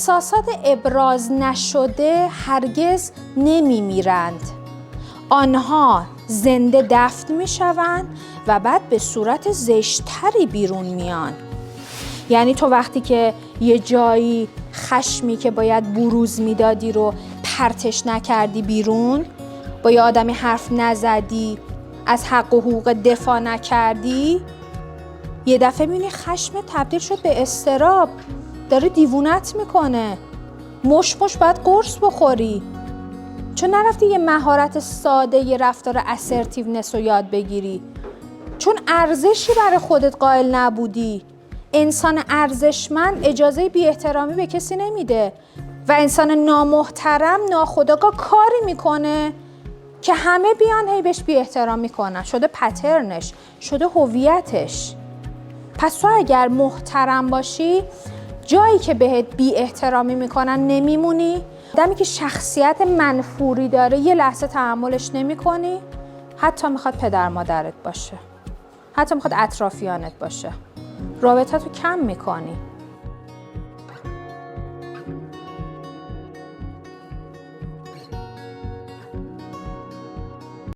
احساسات ابراز نشده هرگز نمیمیرند. آنها زنده دفن میشوند و بعد به صورت زشتری بیرون میان. یعنی تو وقتی که یه جایی خشمی که باید بروز میدادی رو پرتش نکردی بیرون، با یه آدمی حرف نزدی، از حق و حقوق دفاع نکردی، یه دفعه میبینی خشم تبدیل شد به اضطراب، داره دیوونت میکنه. مش باید قرص بخوری، چون نرفتی یه مهارت ساده، یه رفتار اسرتیونس رو یاد بگیری، چون ارزشی برای خودت قائل نبودی. انسان ارزشمند اجازه بی احترامی به کسی نمیده و انسان نامحترم ناخودآگاه کاری میکنه که همه بیان هی بهش بی احترامی کنن. شده پترنش، شده هویتش. پس تو اگر محترم باشی، جایی که بهت بی احترامی میکنن نمیمونی. آدمی که شخصیت منفوری داره یه لحظه تحملش نمیکنی، حتی میخواد پدر مادرت باشه، حتی میخواد اطرافیانت باشه، رابطه تو کم میکنی.